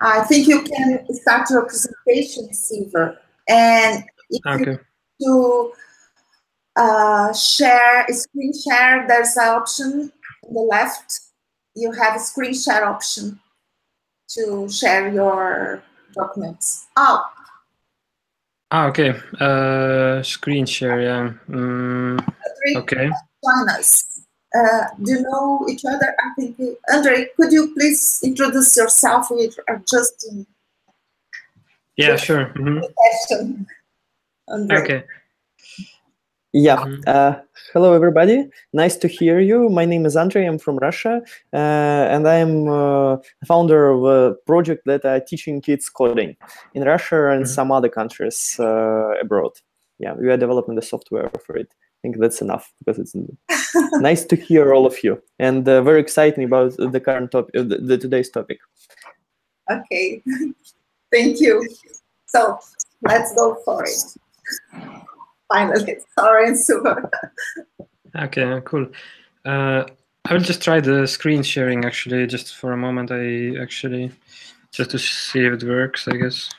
I think you can start your presentation, Silver. And if you share, screen share, there's an option on the left. You have a screen share option to share your documents. Okay. Screen share, yeah. Okay. Join us. Do you know each other? I think, Andre, could you please introduce yourself? We are just in yeah, sure. Okay. Yeah. Hello, everybody. Nice to hear you. My name is Andre. I'm from Russia, and I'm founder of a project that are teaching kids coding in Russia and some other countries abroad. Yeah, we are developing the software for it. I think that's enough because it's nice to hear all of you and very exciting about the current topic, the today's topic. Okay, thank you. So let's go for it. Finally, sorry and super. Okay, cool. I will just try the screen sharing actually, just for a moment. Just to see if it works, I guess.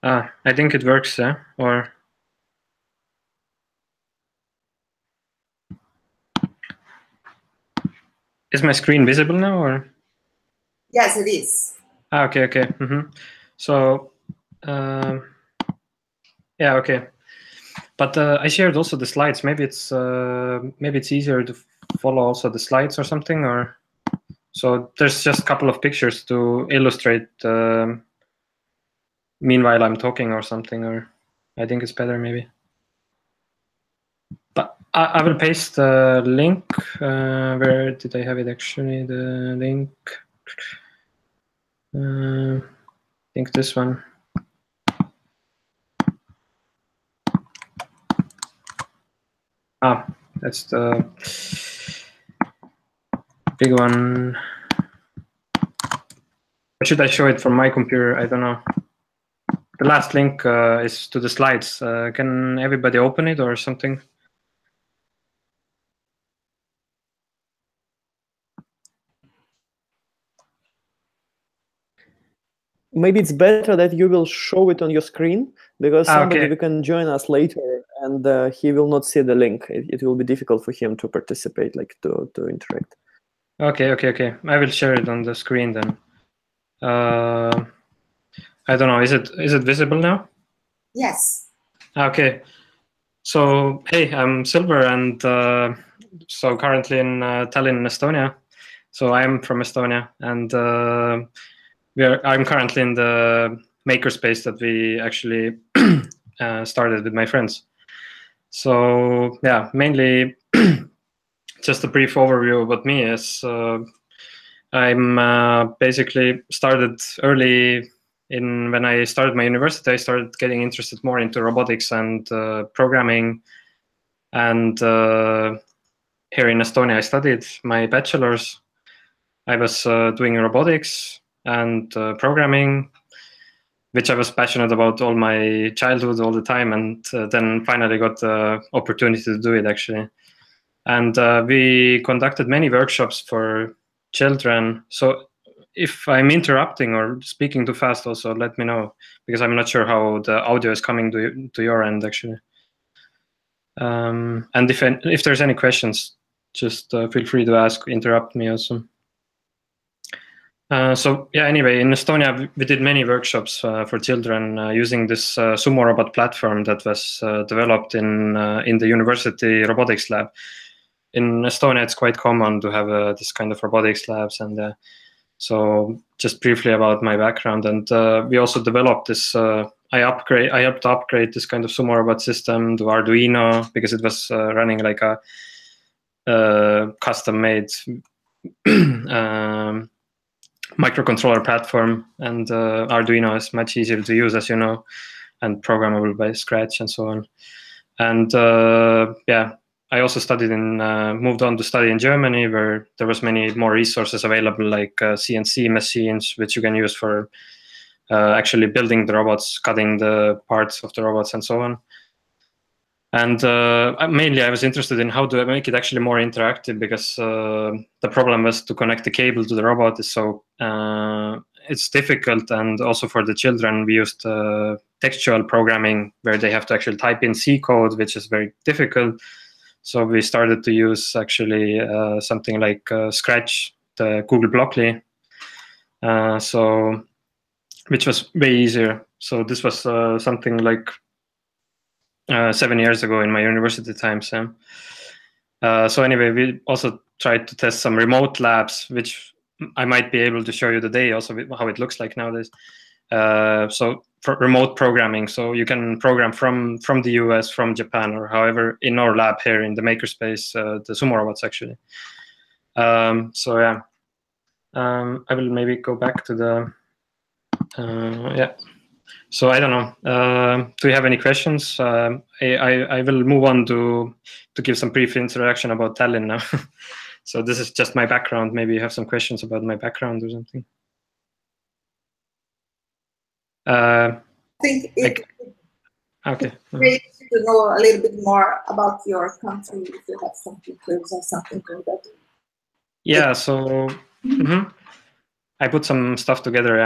I think it works, yeah? Or is my screen visible now, or? Yes, it is. Okay. So, yeah, okay. But I shared also the slides. Maybe it's easier to follow also the slides or something, or so there's just a couple of pictures to illustrate. Meanwhile, I'm talking or something, or I think it's better maybe. But I will paste the link. Where did I have it actually? The link. I think this one. That's the big one. Or should I show it from my computer? I don't know. The last link is to the slides. Can everybody open it or something? Maybe it's better that you will show it on your screen, because somebody who can join us later and he will not see the link. It will be difficult for him to participate, like to interact. Okay. I will share it on the screen then. I don't know. Is it visible now? Yes. Okay. So hey, I'm Silver, and so currently in Tallinn, Estonia. So I'm from Estonia, and I'm currently in the makerspace that we actually started with my friends. So yeah, mainly just a brief overview about me is I'm basically started early when I started my university. I started getting interested more into robotics and programming, and here in Estonia I studied my bachelor's. I was doing robotics and programming, which I was passionate about all my childhood, all the time, and then finally got the opportunity to do it actually. And we conducted many workshops for children. So if I'm interrupting or speaking too fast, also let me know, because I'm not sure how the audio is coming to your end actually. And if there's any questions, just feel free to ask, interrupt me also. So yeah, anyway, in Estonia, we did many workshops for children using this SumoRobot platform that was developed in the university robotics lab. In Estonia, it's quite common to have this kind of robotics labs. And so just briefly about my background. And we also developed this, I helped upgrade this kind of SumoRobot system to Arduino, because it was running like a custom-made microcontroller platform, and Arduino is much easier to use, as you know, and programmable by scratch and so on. And yeah, I also moved on to study in Germany, where there was many more resources available, like CNC machines, which you can use for actually building the robots, cutting the parts of the robots and so on. And mainly I was interested in how to make it actually more interactive, because the problem was to connect the cable to the robot is so it's difficult, and also for the children we used textual programming where they have to actually type in C code, which is very difficult. So we started to use actually something like Scratch, the Google Blockly, so which was way easier. So this was something like 7 years ago in my university times. So anyway, we also tried to test some remote labs, which I might be able to show you today also how it looks like nowadays. So for remote programming, so you can program from the US, from Japan, or however in our lab here in the makerspace, the SumoRobots actually. So yeah, I will maybe go back to the yeah. So I don't know. Do you have any questions? I will move on to give some brief introduction about Tallinn now. So this is just my background. Maybe you have some questions about my background or something. I think okay. It's great to know a little bit more about your country if you have some pictures or something like that. Yeah. So. I put some stuff together,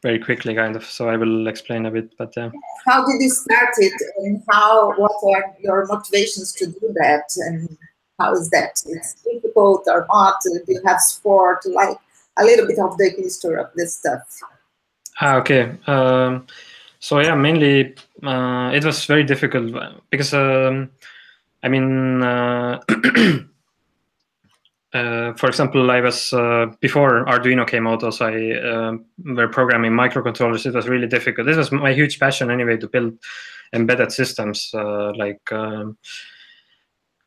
very quickly, kind of. So I will explain a bit, but how did you start it, and what are your motivations to do that, and how is that? It's difficult or not? Do you have support? Like a little bit of the history of this stuff. Okay. So yeah, mainly it was very difficult because I mean. For example, I was before Arduino came out. Also, I were programming microcontrollers. It was really difficult. This was my huge passion anyway, to build embedded systems. Like I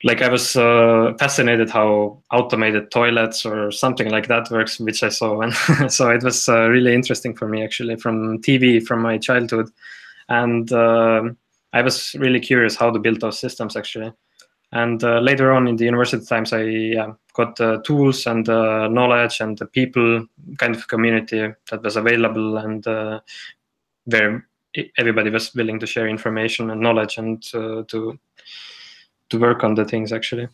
was fascinated how automated toilets or something like that works, which I saw, and so it was really interesting for me actually from TV, from my childhood, and I was really curious how to build those systems actually. And later on in the university times, I got the tools and the knowledge and the people, kind of community that was available, and where everybody was willing to share information and knowledge and to work on the things actually.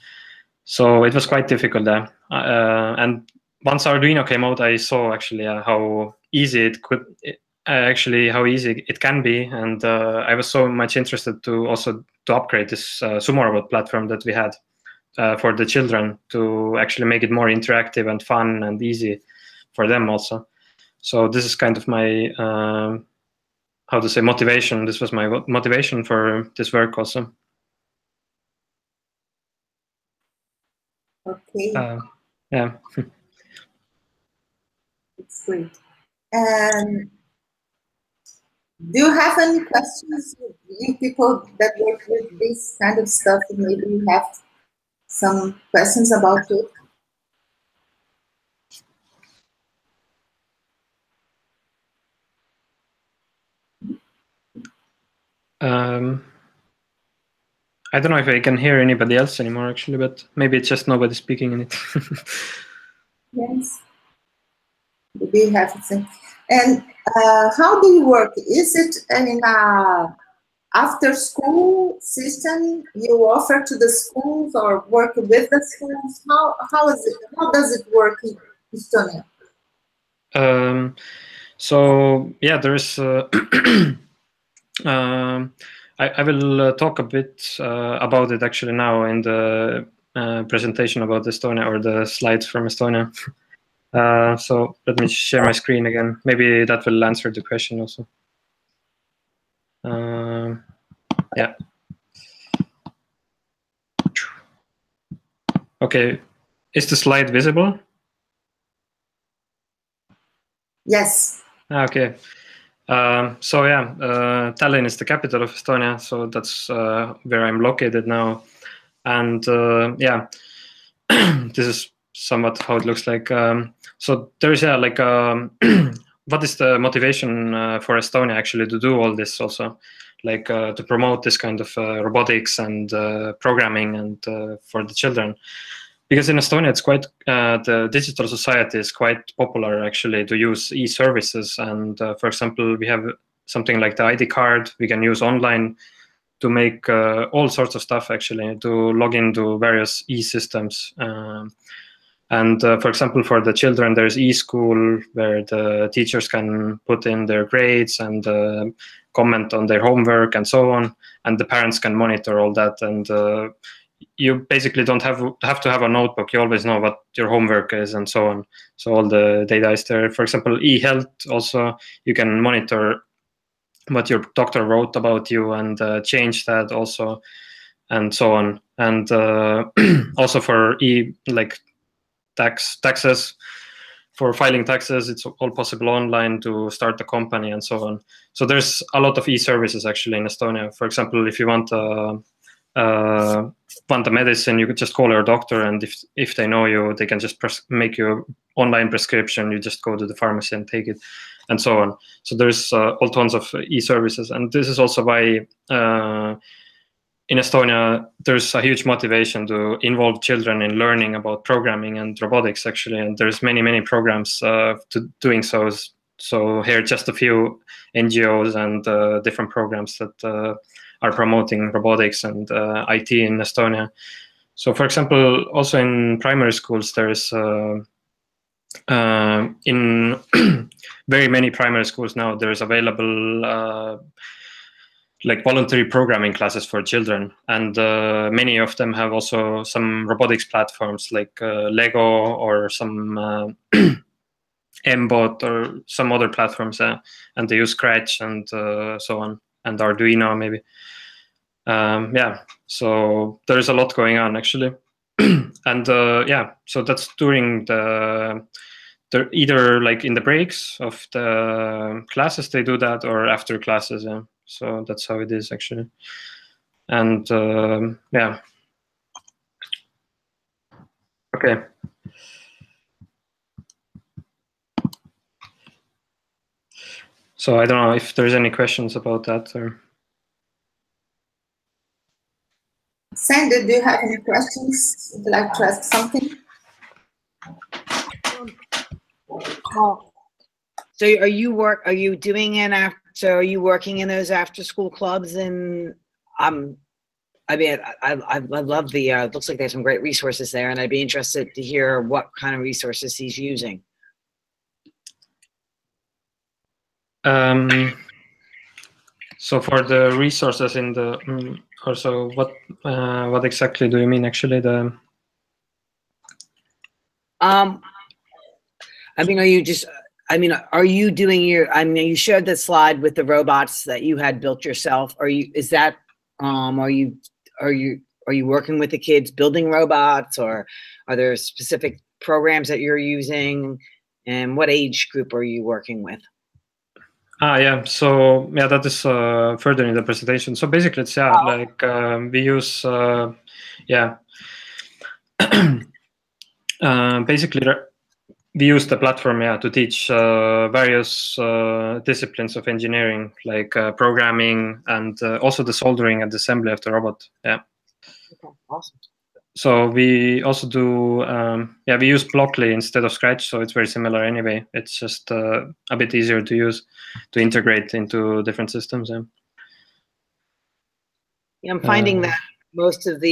So it was quite difficult there. And once Arduino came out, I saw actually how easy it could. How easy it can be, and I was so much interested to also to upgrade this SumoRobot platform that we had for the children, to actually make it more interactive and fun and easy for them also. So this is kind of my how to say motivation. This was my motivation for this work also. Okay. Yeah. It's great. And do you have any questions, you people that work with this kind of stuff, and maybe you have some questions about it? I don't know if I can hear anybody else anymore actually, but maybe it's just nobody speaking in it. Yes. Maybe you have something. And how do you work? Is it in a after-school system you offer to the schools, or work with the schools? How is it? How does it work in Estonia? So yeah, there's. I will talk a bit about it actually now in the presentation about Estonia, or the slides from Estonia. So let me share my screen again. Maybe that will answer the question also. Yeah. Okay. Is the slide visible? Yes. Okay. So yeah, Tallinn is the capital of Estonia, so that's where I'm located now. And yeah, this is somewhat how it looks like. So there's like what is the motivation for Estonia actually to do all this also, like to promote this kind of robotics and programming and for the children? Because in Estonia, it's quite the digital society is quite popular actually to use e-services. And for example, we have something like the ID card we can use online to make all sorts of stuff actually, to log into various e-systems. And for example, for the children, there's e-school where the teachers can put in their grades and comment on their homework and so on, and the parents can monitor all that. And you basically don't have to have a notebook. You always know what your homework is and so on. So all the data is there. For example, e-health also, you can monitor what your doctor wrote about you and change that also, and so on. And also for taxes, for filing taxes, it's all possible online to start a company and so on. So there's a lot of e-services actually in Estonia. For example, if you want a medicine, you could just call your doctor, and if they know you, they can just make you online prescription. You just go to the pharmacy and take it, and so on. So there's all tons of e-services, and this is also why in Estonia there's a huge motivation to involve children in learning about programming and robotics actually, and there's many programs to doing so. So here just a few NGOs and different programs that are promoting robotics and IT in Estonia. So for example, also in primary schools, there's in very many primary schools now, there's available like voluntary programming classes for children. And many of them have also some robotics platforms like Lego or some MBot or some other platforms, and they use Scratch and so on, and Arduino maybe. Yeah, so there's a lot going on actually. And yeah, so that's during the either like in the breaks of the classes they do that, or after classes. Yeah, so that's how it is actually. And yeah, okay. So I don't know if there's any questions about that or. Sander, do you have any questions? Would you like to ask something? So are you doing so are you working in those after school clubs? And I mean, I love the looks like there's some great resources there, and I'd be interested to hear what kind of resources he's using. So for the resources in the also what exactly do you mean actually? I mean, are you doing you showed the slide with the robots that you had built yourself. Are you working with the kids building robots, or are there specific programs that you're using, and what age group are you working with? Yeah, so yeah, that is further in the presentation. So basically it's like we use basically we use the platform to teach various disciplines of engineering, like programming and also the soldering and assembly of the robot. Yeah. Okay, awesome. So we also do we use Blockly instead of Scratch, so it's very similar anyway. It's just a bit easier to use to integrate into different systems. Yeah, I'm finding that most of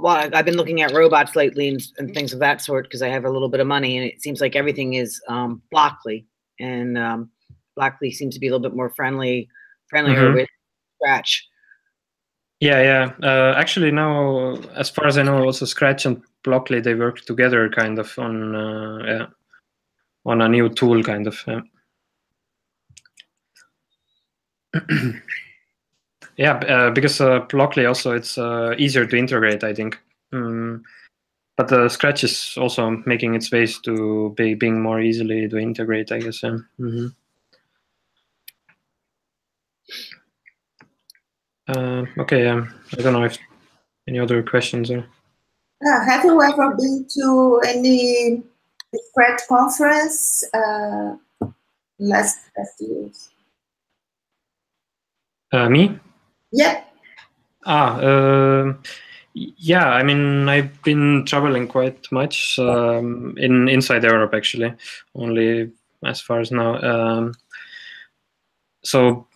I've been looking at robots lately and things of that sort because I have a little bit of money, and it seems like everything is Blockly, and Blockly seems to be a little bit more friendlier with Scratch. Yeah. Actually, now, as far as I know, also Scratch and Blockly, they work together kind of on a new tool kind of. Yeah, because Blockly also it's easier to integrate, I think. But Scratch is also making its ways to being more easily to integrate, I guess. Okay, I don't know if any other questions or. Have you ever been to any Scratch conference last years? Me? Yeah. Yeah, I mean, I've been traveling quite much inside Europe, actually, only as far as now. So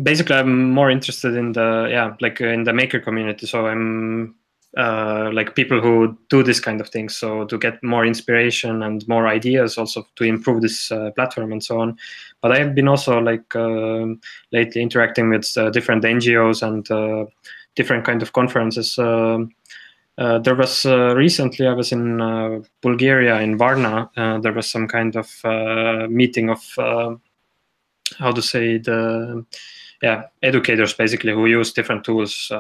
basically, I'm more interested in the in the maker community. So I'm like people who do this kind of things, so to get more inspiration and more ideas also to improve this platform and so on. But I've been also like lately interacting with different NGOs and different kind of conferences. There was recently, I was in Bulgaria, in Varna. There was some kind of meeting of how to say, the educators basically who use different tools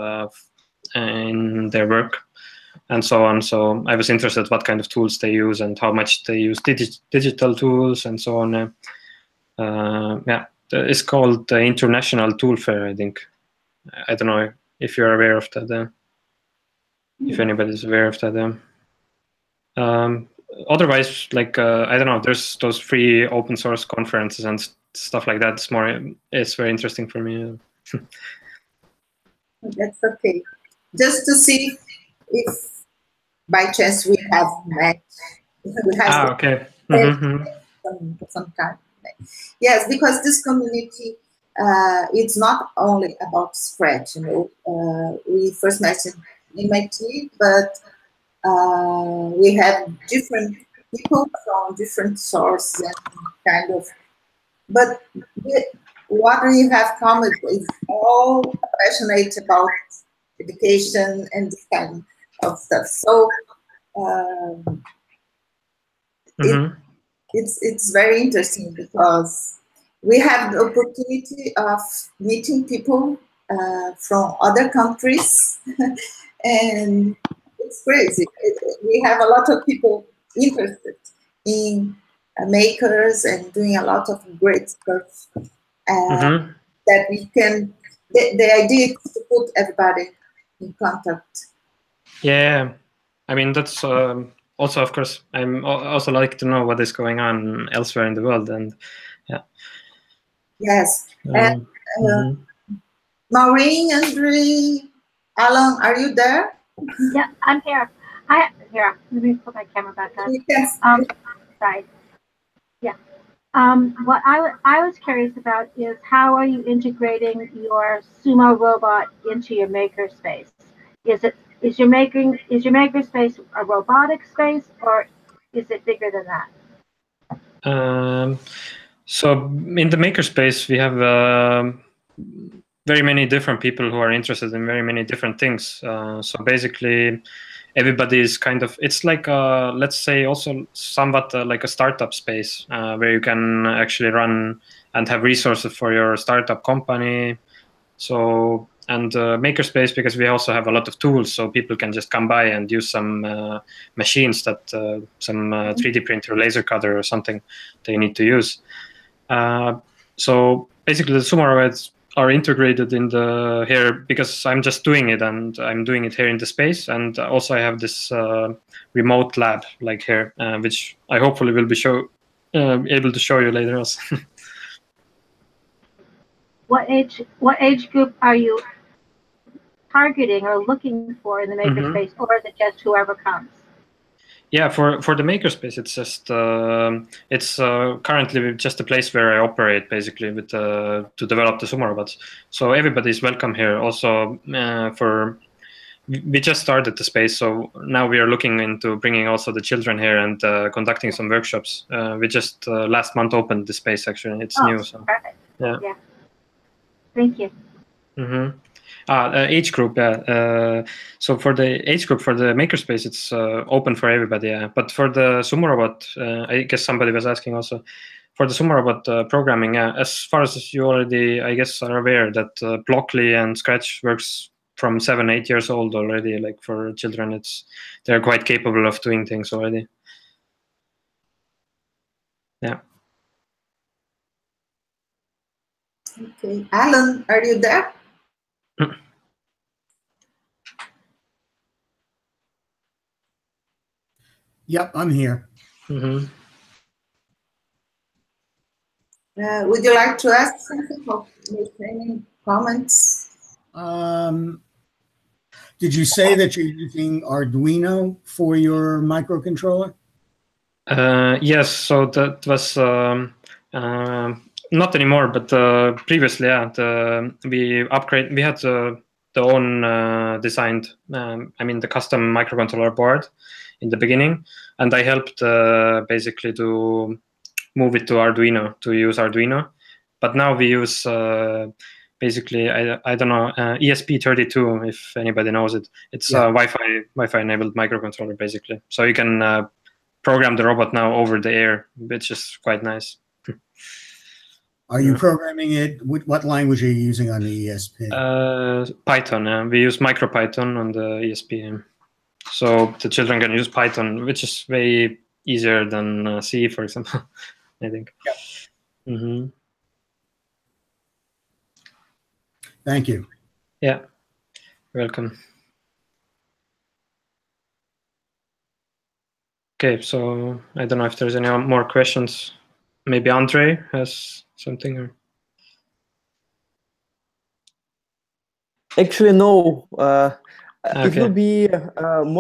in their work and so on. So I was interested what kind of tools they use and how much they use digital tools and so on. It's called the International Tool Fair, I think. I don't know if you're aware of that. If anybody's aware of that. Otherwise, like I don't know, there's those free open source conferences and stuff like that. It's very interesting for me. That's okay. Just to see if by chance we have met. We have okay. Some kind. Yes, because this community, it's not only about Scratch. We first met in MIT, but we have different people from different sources and kind of. But what we have common is all passionate about education and this kind of stuff. So it's very interesting because we have the opportunity of meeting people from other countries, and it's crazy. We have a lot of people interested in makers and doing a lot of great stuff that we can. The idea is to put everybody in contact. Yeah, I mean that's also, of course, I'm also like to know what is going on elsewhere in the world, and yeah. Yes, and Maureen, Andre, Alan, are you there? Yeah, I'm here. Here, let me put my camera back on. Yes. Sorry. Yeah. What I was curious about is how are you integrating your SumoRobot into your makerspace? Is your makerspace a robotic space, or is it bigger than that? So in the makerspace, we have very many different people who are interested in very many different things. So basically, everybody is kind of, it's like, let's say also somewhat like a startup space where you can actually run and have resources for your startup company. So, and makerspace, because we also have a lot of tools, so people can just come by and use some machines that some 3D printer, laser cutter or something they need to use. So basically the SumoRobots are integrated in the here because I'm just doing it, and I'm doing it here in the space, and also I have this remote lab like here, which I hopefully will be able to show you later also. What age group are you targeting or looking for in the makerspace, or is it just whoever comes? Yeah, for the makerspace, it's just it's currently just a place where I operate basically with to develop the SumoRobots. So everybody is welcome here. Also, we just started the space, so now we are looking into bringing also the children here and conducting some workshops. We just last month opened the space actually. It's new. So perfect. Yeah. Thank you. Age group, yeah. So for the age group, for the makerspace, it's open for everybody, yeah. But for the SumoRobot, I guess somebody was asking also, for the SumoRobot programming, yeah, as far as you already, I guess, are aware that Blockly and Scratch works from 7-8 years old already. Like for children, they're quite capable of doing things already. Yeah. Okay, Alan, are you there? Yep, I'm here. Would you like to ask something or make any comments? Did you say that you're using Arduino for your microcontroller? Yes, so that was not anymore, but previously, yeah, we had the own designed, I mean the custom microcontroller board in the beginning, and I helped basically to move it to Arduino, to use Arduino. But now we use basically, I don't know, ESP32, if anybody knows it. It's a Wi-Fi enabled microcontroller basically. So you can program the robot now over the air, which is quite nice. Are you programming it? What language are you using on the ESP? Python. We use MicroPython on the ESP. So the children can use Python, which is way easier than C, for example, I think. Yeah. Thank you. Yeah, welcome. Okay, so I don't know if there's any more questions. Maybe Andre has something. Or... Actually, no. Okay. It will be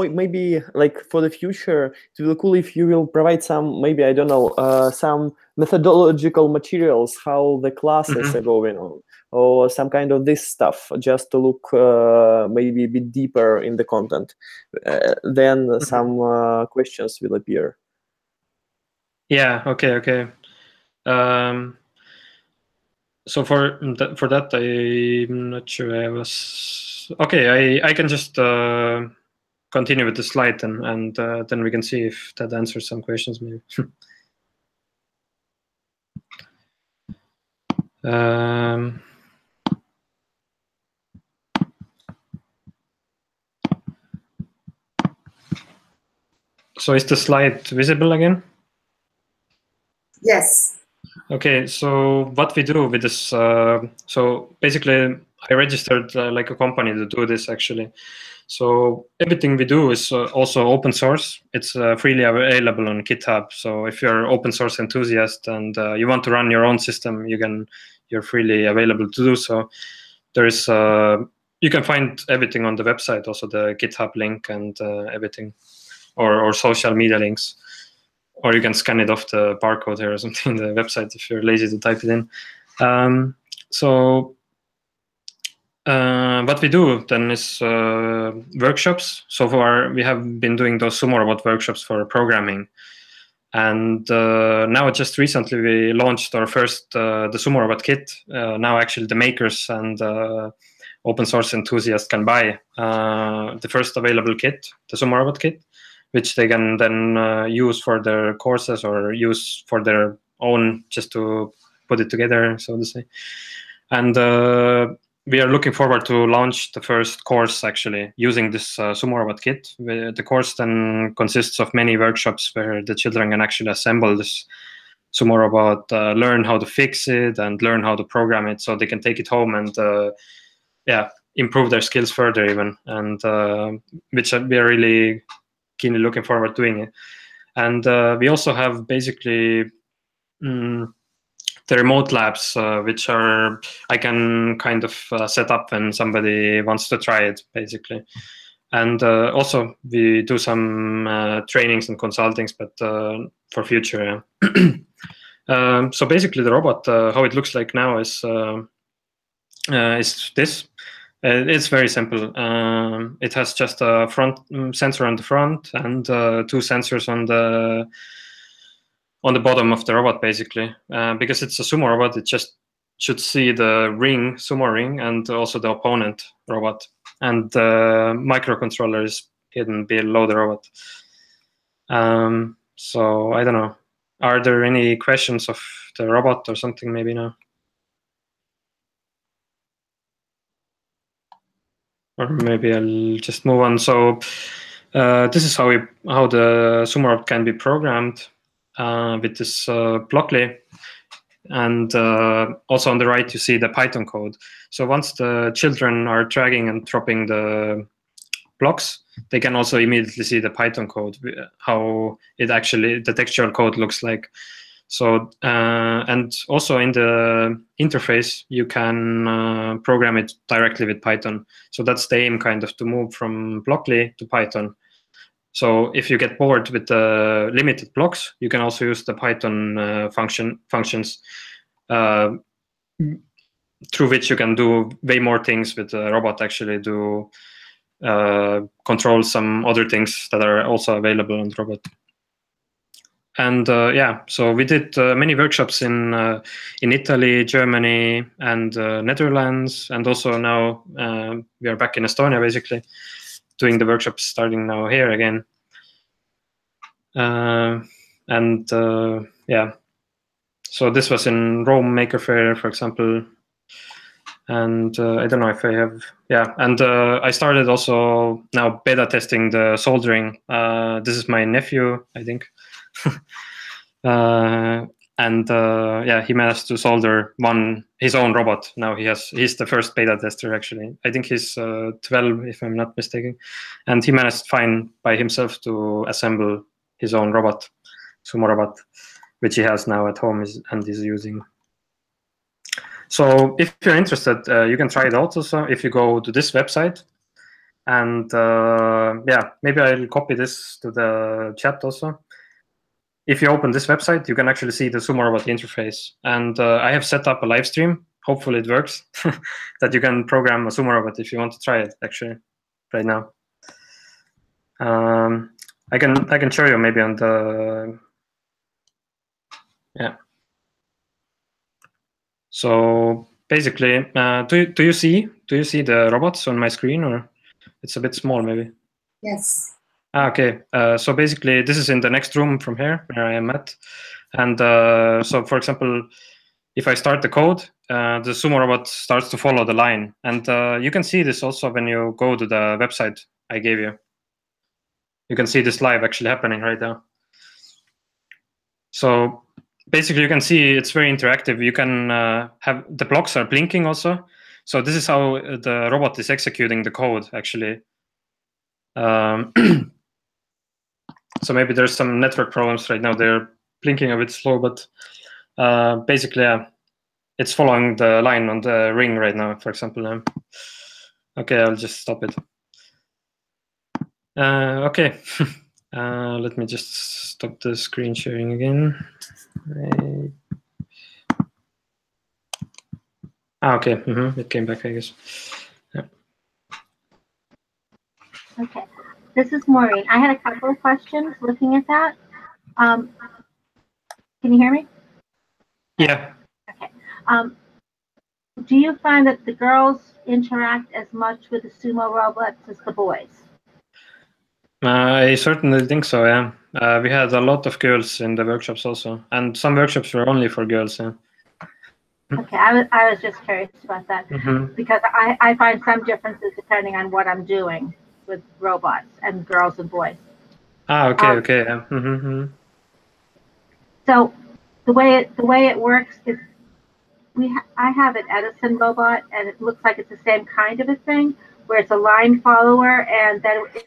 maybe like for the future. It will be cool if you will provide some, maybe I don't know, some methodological materials how the classes are going on, or some kind of this stuff, just to look maybe a bit deeper in the content. Then some questions will appear. Yeah. Okay. So for that, I'm not sure I was. Okay, I can just continue with the slide and then we can see if that answers some questions maybe. So is the slide visible again? Yes. Okay, so what we do with this, so basically I registered like a company to do this actually. So everything we do is also open source. It's freely available on GitHub. So if you're an open source enthusiast and you want to run your own system, you're freely available to do so. There's you can find everything on the website, also the GitHub link and everything, or social media links. Or you can scan it off the barcode here or something in the website if you're lazy to type it in. So what we do then is workshops. So far we have been doing those SumoRobot workshops for programming. And now just recently we launched our first, the SumoRobot kit. Now actually the makers and open source enthusiasts can buy the first available kit, the SumoRobot kit, which they can then use for their courses or use for their own, just to put it together, so to say. And we are looking forward to launch the first course actually using this SumoRobot kit. The course then consists of many workshops where the children can actually assemble this SumoRobot, learn how to fix it and learn how to program it, so they can take it home and improve their skills further even, and which we are really keenly looking forward to doing it. And we also have basically the remote labs, which are I can kind of set up when somebody wants to try it, basically. And also we do some trainings and consultings, but for future. So basically the robot, how it looks like now is this. It's very simple. It has just a front sensor on the front and 2 sensors on the bottom of the robot, basically. Because it's a sumo robot, it just should see the ring, sumo ring, and also the opponent robot. And the microcontroller is hidden below the robot. So I don't know. Are there any questions of the robot or something maybe now? Or maybe I'll just move on. So this is how the SumoRobot can be programmed with this Blockly. And also on the right, you see the Python code. So once the children are dragging and dropping the blocks, they can also immediately see the Python code, how it actually, the textual code looks like. So, and also in the interface, you can program it directly with Python. So that's the aim, kind of, to move from Blockly to Python. So if you get bored with the limited blocks, you can also use the Python functions. through which you can do way more things with the robot, actually do control some other things that are also available on the robot. And yeah, so we did many workshops in Italy, Germany, and Netherlands, and also now we are back in Estonia, basically, doing the workshops starting now here again. And yeah, so this was in Rome Maker Faire, for example. And I don't know if I have, yeah. And I started also now beta testing the soldering. This is my nephew, I think. And yeah, he managed to solder his own robot. Now he's the first beta tester, actually. I think he's 12, if I'm not mistaken. And he managed fine by himself to assemble his own robot, SumoRobot, which he has now at home and is using. So if you're interested, you can try it out also if you go to this website. And yeah, maybe I'll copy this to the chat also. If you open this website, you can actually see the SumoRobot interface. And I have set up a live stream. Hopefully it works, that you can program a SumoRobot if you want to try it, actually, right now. I can show you maybe on the, yeah. So basically, do you see the robots on my screen, or it's a bit small maybe? Yes. Okay, so basically this is in the next room from here where I am at. And so for example, if I start the code, the SumoRobot starts to follow the line. And you can see this also when you go to the website I gave you. You can see this live actually happening right now. So basically you can see it's very interactive. You can have the blocks are blinking also. So this is how the robot is executing the code, actually. So maybe there's some network problems right now. They're blinking a bit slow, but basically, it's following the line on the ring right now, for example. Okay, I'll just stop it. Okay, let me just stop the screen sharing again. Okay, it came back, I guess. Yeah. Okay, this is Maureen. I had a couple of questions looking at that. Can you hear me? Yeah. Okay. Do you find that the girls interact as much with the SumoRobots as the boys? I certainly think so, yeah. We had a lot of girls in the workshops also, and some workshops were only for girls, yeah. Okay, I was just curious about that, because I find some differences depending on what I'm doing with robots and girls and boys. Okay, okay, yeah. So the way it works is I have an Edison robot, and it looks like it's the same kind of a thing, where it's a line follower, and then does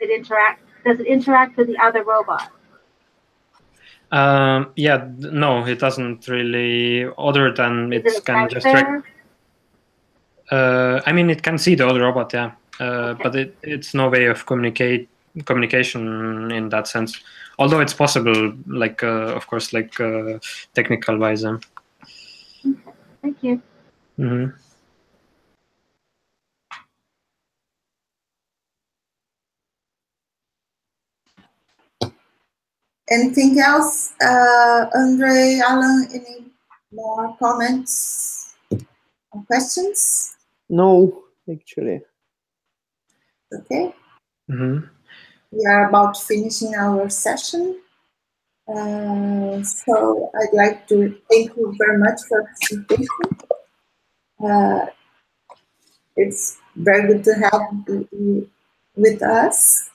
it interact with the other robot? Yeah, no, it doesn't really, other than it can just I mean, it can see the other robot, yeah, okay. But it's no way of communication in that sense. Although it's possible, like of course, like technical wise. Okay. Thank you. Anything else, Andre, Alan? Any more comments or questions? No, actually. Okay. We are about finishing our session. So I'd like to thank you very much for the presentation. It's very good to have you with us.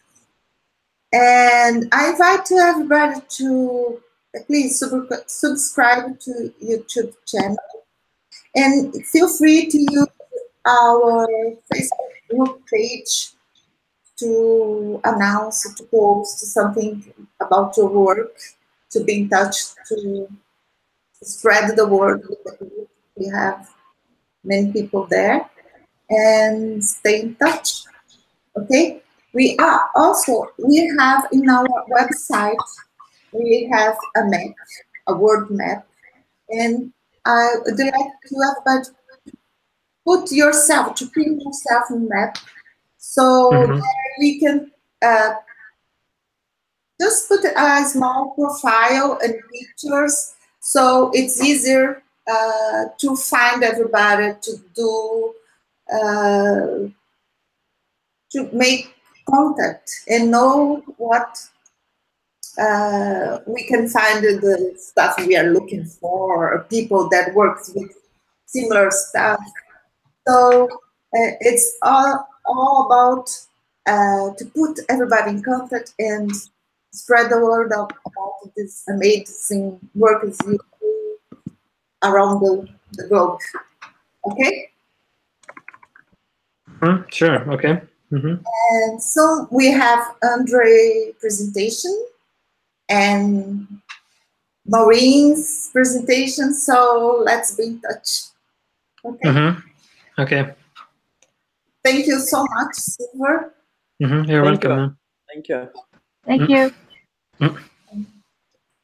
And I invite everybody to please subscribe to YouTube channel, and feel free to use our Facebook page to announce, to post something about your work, to be in touch, to spread the word. We have many people there, and stay in touch. Okay. We have in our website, we have a map, a word map, and I would like to everybody put yourself, to pin yourself in map. So there we can just put a small profile and pictures, so it's easier to find everybody, to do, to make contact and know what we can find the stuff we are looking for, or people that work with similar stuff. So it's all about to put everybody in contact and spread the word about this amazing work you do around the globe. Okay? Sure, okay. And so we have Andre presentation and Maureen's presentation, so let's be in touch. Okay? Okay. Thank you so much, Silver. You're welcome. Thank you. Thank you.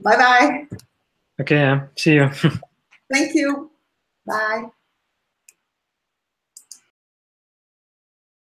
Bye-bye. Okay, see you. Thank you. Bye.